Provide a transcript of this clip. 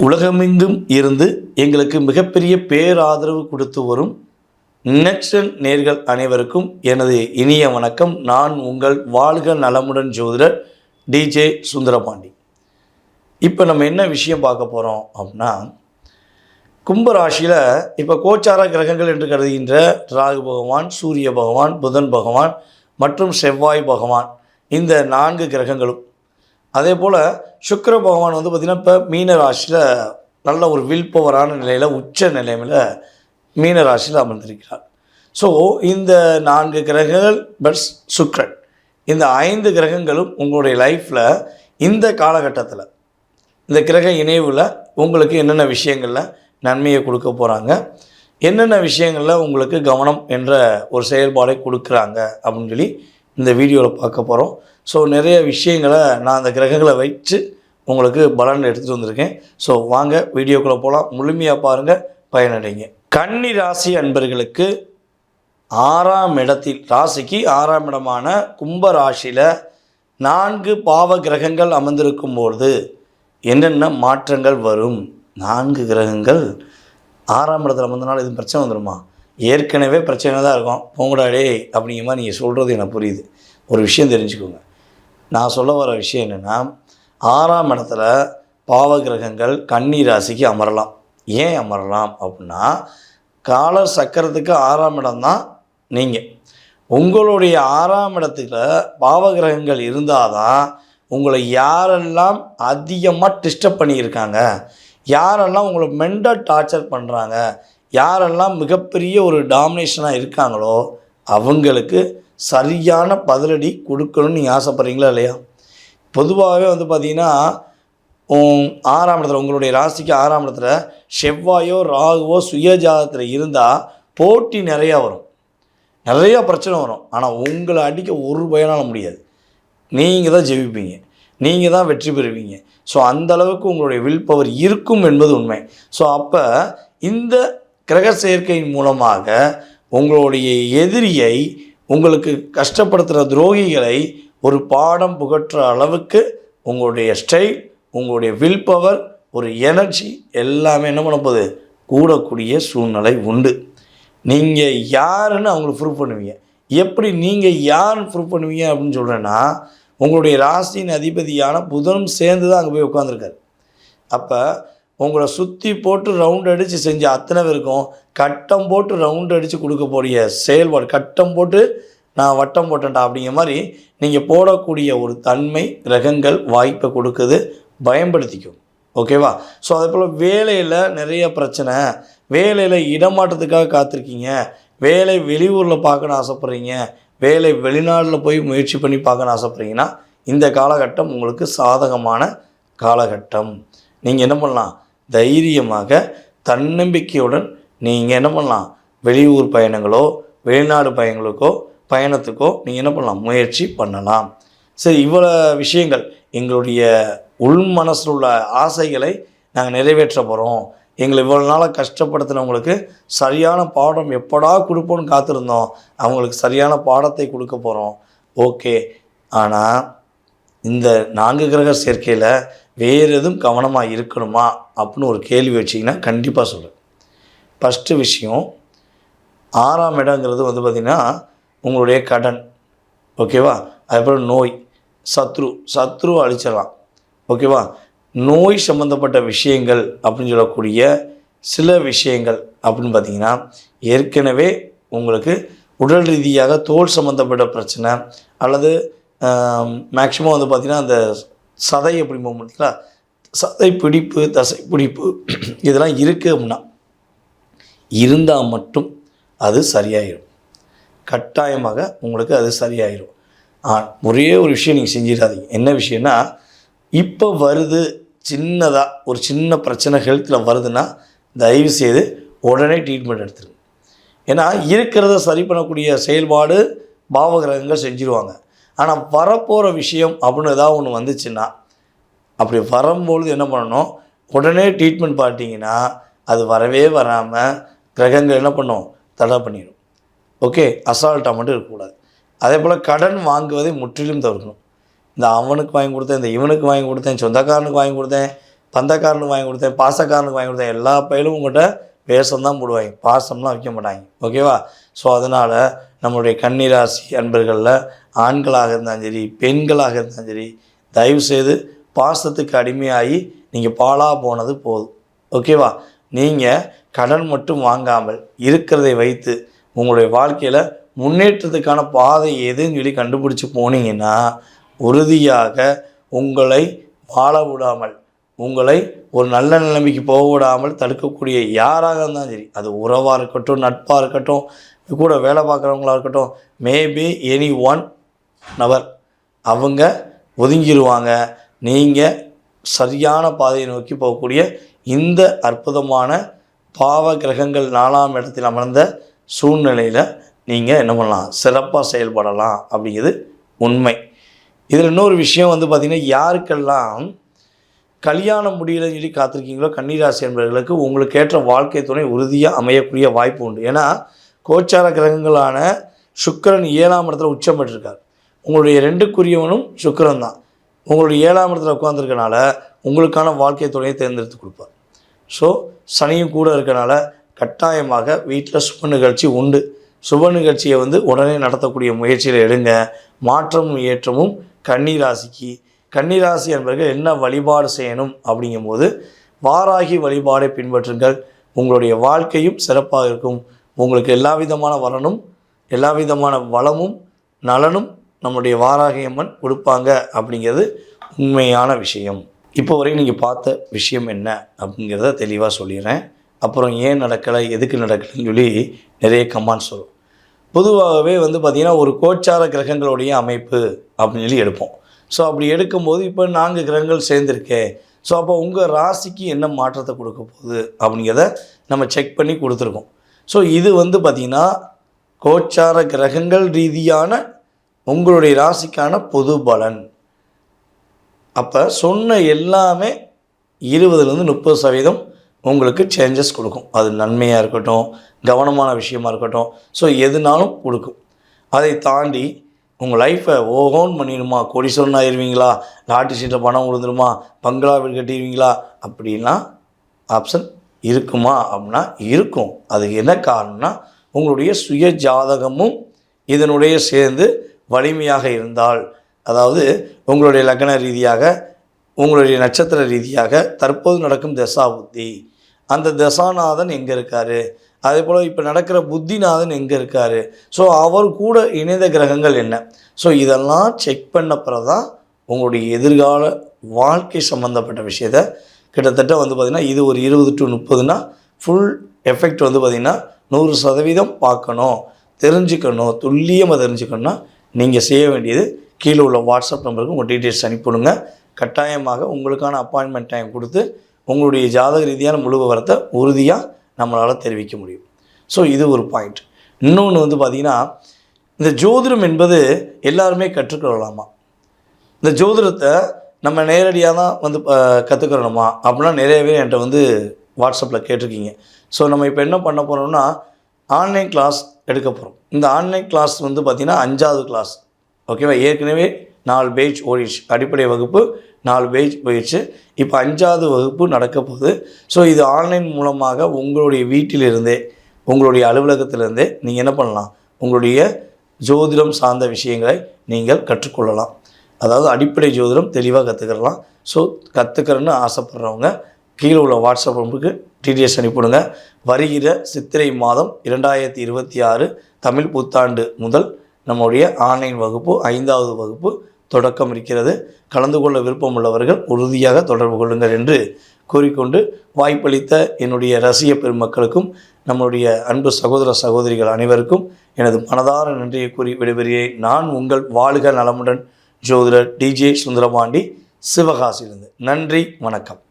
உலகமெங்கும் இருந்து எங்களுக்கு மிகப்பெரிய பேராதரவு கொடுத்து வரும் நெக்ஸ்டன் நேர்கள் அனைவருக்கும் எனது இனிய வணக்கம். நான் உங்கள் வாழ்க நலமுடன் ஜோதிடர் டிஜே சுந்தரபாண்டி. இப்போ நம்ம என்ன விஷயம் பார்க்க போகிறோம் அப்படின்னா, கும்பராசியில் இப்போ கோச்சார கிரகங்கள் என்று கருதுகின்ற ராகு பகவான், சூரிய பகவான், புதன் பகவான் மற்றும் செவ்வாய் பகவான், இந்த 4 கிரகங்களும், அதே போல் சுக்கிர பகவான் பார்த்திங்கன்னா இப்போ மீன ராசியில் நல்ல ஒரு வில் பவரான நிலையில் உச்ச நிலையில் மீன ராசியில் அமர்ந்திருக்கிறார். ஸோ இந்த 4 கிரகங்கள் பட் சுக்கிரன், இந்த 5 கிரகங்களும் உங்களுடைய லைஃப்பில் இந்த காலகட்டத்தில் இந்த கிரக இணைவில் உங்களுக்கு என்னென்ன விஷயங்களில் நன்மையை கொடுக்க போகிறாங்க, என்னென்ன விஷயங்களில் உங்களுக்கு கவனம் என்ற ஒரு செயல்பாடை கொடுக்குறாங்க அப்படின்னு சொல்லி இந்த வீடியோவில் பார்க்க போகிறோம். ஸோ நிறைய விஷயங்களை நான் அந்த கிரகங்களை வச்சு உங்களுக்கு பலன் எடுத்துகிட்டு வந்திருக்கேன். ஸோ வாங்க வீடியோக்குள்ளே போகலாம், முழுமையாக பாருங்கள், பயனடைங்க. கன்னி ராசி அன்பர்களுக்கு 6ஆம் இடத்தில், ராசிக்கு 6ஆம் இடமான கும்ப ராசியில் 4 பாவ கிரகங்கள் அமர்ந்திருக்கும்போது என்னென்ன மாற்றங்கள் வரும்? 4 கிரகங்கள் 6ஆம் இடத்துல அமர்ந்தனால எதுவும் பிரச்சனை வந்துடுமா? ஏற்கனவே பிரச்சனை தான் இருக்கும், போங்கடாடே அப்படிங்கிற மாதிரி நீங்கள் சொல்கிறது எனக்கு புரியுது. ஒரு விஷயம் தெரிஞ்சுக்கோங்க, நான் சொல்ல வர விஷயம் என்னென்னா, 6ஆம் இடத்துல பாவ கிரகங்கள் கன்னி ராசிக்கு அமரலாம். ஏன் அமரலாம் அப்படின்னா, கால சக்கரத்துக்கு 6ஆம் இடம் தான். நீங்கள் உங்களுடைய 6ஆம் இடத்துல பாவ கிரகங்கள் இருந்தால் தான் உங்களை யாரெல்லாம் அதிகமாக டிஸ்டர்ப் பண்ணியிருக்காங்க, யாரெல்லாம் உங்களை மென்டல் டார்ச்சர் பண்ணுறாங்க, யாரெல்லாம் மிகப்பெரிய ஒரு டாமினேஷனாக இருக்காங்களோ அவங்களுக்கு சரியான பதிலடி கொடுக்கணும்னு நீங்கள் ஆசைப்பட்றீங்களா இல்லையா? பொதுவாகவே பார்த்திங்கன்னா 6ஆம் இடத்துல, உங்களுடைய ராசிக்கு 6ஆம் இடத்துல செவ்வாயோ ராகுவோ சுயஜாதத்தில் இருந்தால் போட்டி நிறையா வரும், நிறையா பிரச்சனை வரும். ஆனால் உங்களை அடிக்க ஒரு பயனால முடியாது. நீங்கள் தான் ஜெயிப்பீங்க, நீங்கள் தான் வெற்றி பெறுவீங்க. ஸோ அந்தளவுக்கு உங்களுடைய வில் பவர் இருக்கும் என்பது உண்மை. ஸோ அப்போ இந்த கிரக சேர்க்கையின் மூலமாக உங்களுடைய எதிரியை, உங்களுக்கு கஷ்டப்படுத்துகிற துரோகிகளை ஒரு பாடம் புகற்ற அளவுக்கு உங்களுடைய ஸ்டைல், உங்களுடைய வில் பவர், ஒரு எனர்ஜி எல்லாமே என்ன பண்ண போகுது, கூடக்கூடிய சூழ்நிலை உண்டு. நீங்கள் யாருன்னு அவங்களுக்கு ப்ரூவ் பண்ணுவீங்க. எப்படி நீங்கள் யாருன்னு ப்ரூவ் பண்ணுவீங்க அப்படின்னு சொல்கிறேன்னா, உங்களுடைய ராசியின் அதிபதியான புதனும் சேர்ந்து தான் அங்கே போய் உட்காந்துருக்காரு. அப்போ உங்களை சுற்றி போட்டு ரவுண்ட் அடித்து செஞ்ச அத்தனை பேருக்கும் கட்டம் போட்டு ரவுண்ட் அடித்து கொடுக்கக்கூடிய செயல்பாடு, கட்டம் போட்டு நான் வட்டம் போட்டேன்டா அப்படிங்கிற மாதிரி நீங்கள் போடக்கூடிய ஒரு தன்மை கிரகங்கள் வாய்ப்பை கொடுக்குது, பயன்படுத்திக்கும். ஓகேவா? ஸோ அதே போல் வேலையில் நிறைய பிரச்சனை, வேலையில் இடமாற்றத்துக்காக காத்திருக்கீங்க, வேலை வெளியூரில் பார்க்கணுன்னு ஆசைப்பட்றீங்க, வேலை வெளிநாட்டில் போய் முயற்சி பண்ணி பார்க்கணுன்னு ஆசைப்பட்றீங்கன்னா இந்த காலகட்டம் உங்களுக்கு சாதகமான காலகட்டம். நீங்கள் என்ன பண்ணலாம், தைரியமாக தன்னம்பிக்கையுடன் நீங்கள் என்ன பண்ணலாம், வெளியூர் பயணங்களோ வெளிநாடு பயணத்துக்கோ நீங்கள் என்ன பண்ணலாம், முயற்சி பண்ணலாம். சரி, இவ்வளோ விஷயங்கள், எங்களுடைய உள் மனசில் உள்ள ஆசைகளை நாங்கள் நிறைவேற்ற போகிறோம், எங்களை இவ்வளோ நாளாக கஷ்டப்படுத்தினவங்களுக்கு சரியான பாடம் எப்படா கொடுப்போன்னு காத்திருந்தோம், அவங்களுக்கு சரியான பாடத்தை கொடுக்க போகிறோம். ஓகே, ஆனால் இந்த 4 கிரக சேர்க்கையில் வேறு எதுவும் கவனமாக இருக்கணுமா அப்படின்னு ஒரு கேள்வி வச்சிங்கன்னா கண்டிப்பாக சொல்கிறேன். ஃபஸ்ட்டு விஷயம், 6ஆம் இடங்கிறது பார்த்திங்கன்னா உங்களுடைய கடன். ஓகேவா? அதுக்கப்புறம் நோய், சத்ரு அழிச்சிடலாம். ஓகேவா? நோய் சம்மந்தப்பட்ட விஷயங்கள் அப்படின்னு சொல்லக்கூடிய சில விஷயங்கள் அப்படின்னு பார்த்திங்கன்னா, ஏற்கனவே உங்களுக்கு உடல் ரீதியாக தோல் சம்மந்தப்பட்ட பிரச்சனை, அல்லது மேக்சிமம் பார்த்திங்கன்னா அந்த சதை எப்படி மூமெண்ட்டில் சதை பிடிப்பு, தசை பிடிப்பு இதெல்லாம் இருக்குது அப்படின்னா இருந்தால் மட்டும் அது சரியாயிடும், கட்டாயமாக உங்களுக்கு அது சரியாயிடும். ஒரே ஒரு விஷயம் நீங்கள் செஞ்சிடாதீங்க. என்ன விஷயம்னா, இப்போ வருது சின்னதாக ஒரு சின்ன பிரச்சனை ஹெல்த்தில் வருதுன்னா தயவுசெய்து உடனே ட்ரீட்மெண்ட் எடுத்துருங்க. ஏன்னா இருக்கிறத சரி பண்ணக்கூடிய செயல்பாடு பாவகிரகங்கள் செஞ்சுருவாங்க. ஆனால் வரப்போகிற விஷயம் அப்படின்னு ஏதாவது ஒன்று வந்துச்சுன்னா, அப்படி வரும்பொழுது என்ன பண்ணணும், உடனே ட்ரீட்மெண்ட் பார்த்தீங்கன்னா அது வரவே வராமல் கிரகங்கள் என்ன பண்ணும், தடை பண்ணிடும். ஓகே, அசால்ட்டாக மட்டும் இருக்கக்கூடாது. அதே போல் கடன் வாங்குவதை முற்றிலும் தவிர்க்கணும். இந்த அவனுக்கு வாங்கி கொடுத்தேன், இந்த இவனுக்கு வாங்கி கொடுத்தேன், சொந்தக்காரனுக்கு வாங்கி கொடுத்தேன், பந்தக்காரனுக்கு வாங்கி கொடுத்தேன், பாசக்காரனுக்கு வாங்கி கொடுத்தேன், எல்லா பயிலும் உங்கள்கிட்ட வேஷம் தான் போடுவாங்க, பாசம்லாம் வைக்க மாட்டாங்க. ஓகேவா? ஸோ அதனால் நம்மளுடைய கன்னிராசி அன்பர்களில் ஆண்களாக இருந்தாலும் சரி, பெண்களாக இருந்தாலும் சரி, தயவுசெய்து பாசத்துக்கு அடிமையாகி நீங்கள் பாழாக போனது போதும். ஓகேவா? நீங்கள் கடன் மட்டும் வாங்காமல் இருக்கிறதை வைத்து உங்களுடைய வாழ்க்கையில் முன்னேற்றத்துக்கான பாதை எதுன்னு சொல்லி கண்டுபிடிச்சி போனீங்கன்னா உறுதியாக உங்களை வாழ விடாமல், உங்களை ஒரு நல்ல நிலைமைக்கு போக விடாமல் தடுக்கக்கூடிய யாராக இருந்தாலும் சரி, அது உறவாக இருக்கட்டும், நட்பாக இருக்கட்டும், கூட வேலை பார்க்குறவங்களாக இருக்கட்டும், மேபி எனி ஒன் நபர், அவங்க ஒதுங்கிடுவாங்க. நீங்கள் சரியான பாதையை நோக்கி போகக்கூடிய இந்த அற்புதமான பாவ கிரகங்கள் 4ஆம் இடத்தில் அமர்ந்த சூழ்நிலையில் நீங்கள் என்ன பண்ணலாம், சிறப்பாக செயல்படலாம் அப்படிங்கிறது உண்மை. இதில் இன்னொரு விஷயம் பார்த்திங்கன்னா, யாருக்கெல்லாம் கல்யாணம் முடியலன்னு சொல்லி காத்திருக்கீங்களோ கன்னிராசி என்பவர்களுக்கு உங்களுக்கு ஏற்ற வாழ்க்கை துணை உறுதியாக அமையக்கூடிய வாய்ப்பு உண்டு. ஏன்னா கோச்சார கிரகங்களான சுக்கிரன் 7ஆம் இடத்துல உச்சம் பெற்றிருக்கார். உங்களுடைய 2க்குரியவனும் சுக்கிரன் தான். உங்களுடைய 7ஆம் இடத்துல உட்காந்துருக்கனால உங்களுக்கான வாழ்க்கை துணையை தேர்ந்தெடுத்து கொடுப்பார். ஸோ சனியும் கூட இருக்கனால கட்டாயமாக வீட்டில் சுப நிகழ்ச்சி உண்டு. சுப நிகழ்ச்சியை உடனே நடத்தக்கூடிய முயற்சியில் எடுங்க. மாற்றமும் ஏற்றமும் கன்னிராசிக்கு. கன்னிராசி என்பவர்கள் என்ன வழிபாடு செய்யணும் அப்படிங்கும்போது வாராகி வழிபாடை பின்பற்றுங்கள். உங்களுடைய வாழ்க்கையும் சிறப்பாக இருக்கும். உங்களுக்கு எல்லா விதமான வரணும், எல்லா விதமான வளமும் நலனும் நம்முடைய வாராகி அம்மன் கொடுப்பாங்க அப்படிங்கிறது உண்மையான விஷயம். இப்போ வரைக்கும் நீங்கள் பார்த்த விஷயம் என்ன அப்படிங்கிறத தெளிவாக சொல்லிடுறேன். அப்புறம் ஏன் நடக்கலை, எதுக்கு நடக்கலைன்னு சொல்லி நிறைய கமெண்ட்ஸ் வரும். பொதுவாகவே பார்த்திங்கன்னா ஒரு கோச்சார கிரகங்களுடைய அமைப்பு அப்படின்னு சொல்லி எடுப்போம். ஸோ அப்படி எடுக்கும்போது இப்போ 4 கிரகங்கள் சேர்ந்துருக்கேன். ஸோ அப்போ உங்கள் ராசிக்கு என்ன மாற்றத்தை கொடுக்க போகுது அப்படிங்கிறத நம்ம செக் பண்ணி கொடுத்துருக்கோம். ஸோ இது பார்த்திங்கன்னா கோச்சார கிரகங்கள் ரீதியான உங்களுடைய ராசிக்கான பொது பலன். அப்போ சொன்ன எல்லாமே 20-30% உங்களுக்கு சேஞ்சஸ் கொடுக்கும். அது நன்மையாக இருக்கட்டும், கவனமான விஷயமா இருக்கட்டும், ஸோ எதுனாலும் கொடுக்கும். அதை தாண்டி உங்கள் லைஃப்பை ஓஹோன் பண்ணிடுமா, கோடீஸ்வரன் ஆயிடுவீங்களா, லாட்டரி சீட்டில் பணம் விழுந்துருமா, பங்களா வீடு கட்டிடுவீங்களா அப்படின்னா ஆப்ஷன் இருக்குமா அப்படின்னா இருக்கும். அதுக்கு என்ன காரணம்னா உங்களுடைய சுய ஜாதகமும் இதனுடைய சேர்ந்து வலிமையாக இருந்தால், அதாவது உங்களுடைய லக்ன ரீதியாக, உங்களுடைய நட்சத்திர ரீதியாக தற்போது நடக்கும் தசா புத்தி, அந்த தசாநாதன் எங்கே இருக்கார், அதே போல் இப்போ நடக்கிற புத்திநாதன் எங்கே இருக்கார், ஸோ அவர் கூட இணைந்த கிரகங்கள் என்ன, ஸோ இதெல்லாம் செக் பண்ண பிறகு தான் உங்களுடைய எதிர்கால வாழ்க்கை சம்மந்தப்பட்ட விஷயத்தை கிட்டத்தட்ட பார்த்திங்கன்னா இது ஒரு 20-30னா ஃபுல் எஃபெக்ட் பார்த்திங்கன்னா 100% பார்க்கணும், தெரிஞ்சுக்கணும், துல்லியமாக தெரிஞ்சுக்கணுன்னா நீங்கள் செய்ய வேண்டியது கீழே உள்ள வாட்ஸ்அப் நம்பருக்கு உங்கள் டீட்டெயில்ஸ் அனுப்பிவிடுங்க. கட்டாயமாக உங்களுக்கான அப்பாயின்மெண்ட் டைம் கொடுத்து உங்களுடைய ஜாதக ரீதியான முழு விவரத்தை உறுதியாக நம்மளால் தெரிவிக்க முடியும். ஸோ இது ஒரு பாயிண்ட். இன்னொன்று பார்த்திங்கன்னா, இந்த ஜோதிடம் என்பது எல்லாருமே கற்றுக்கொள்ளலாமா, இந்த ஜோதிடத்தை நம்ம நேரடியாக தான் கற்றுக்கிறோமா அப்படின்னா நிறைய பேர் என்கிட்ட வாட்ஸ்அப்பில் கேட்டிருக்கீங்க. ஸோ நம்ம இப்போ என்ன பண்ண போகிறோம்னா ஆன்லைன் கிளாஸ் எடுக்க போகிறோம். இந்த ஆன்லைன் கிளாஸ் பார்த்திங்கன்னா 5வது கிளாஸ். ஓகேவா? ஏற்கனவே 4 பேட்ச் ஓடிடுச்சு. அடிப்படை வகுப்பு 4 பேட்ச் போயிடுச்சு. இப்போ 5வது வகுப்பு நடக்க போகுது. ஸோ இது ஆன்லைன் மூலமாக உங்களுடைய வீட்டிலிருந்தே, உங்களுடைய அலுவலகத்திலிருந்தே நீங்கள் என்ன பண்ணலாம், உங்களுடைய ஜோதிடம் சார்ந்த விஷயங்களை நீங்கள் கற்றுக்கொள்ளலாம். அதாவது அடிப்படை ஜோதிடம் தெளிவாக கற்றுக்கலாம். ஸோ கற்றுக்கிறேன்னு ஆசைப்படுறவங்க கீழே உள்ள வாட்ஸ்அப் நம்பருக்கு டீட்டெயில்ஸ் அனுப்பிவிடுங்க. வருகிற சித்திரை மாதம் 2026 தமிழ் புத்தாண்டு முதல் நம்முடைய ஆன்லைன் வகுப்பு 5வது வகுப்பு தொடக்கம் இருக்கிறது. கலந்து கொள்ள விருப்பம் உள்ளவர்கள் உறுதியாக தொடர்பு கொள்ளுங்கள் என்று கூறிக்கொண்டு, வாய்ப்பளித்த என்னுடைய ரசிக பெருமக்களுக்கும் நம்முடைய அன்பு சகோதர சகோதரிகள் அனைவருக்கும் எனது மனதார நன்றியை கூறி விடைபெறுகிறேன். நான் உங்கள் வாழ்க நலமுடன் ஜோதிடர் DJ சுந்தரபாண்டி, சிவகாசியிலிருந்து. நன்றி, வணக்கம்.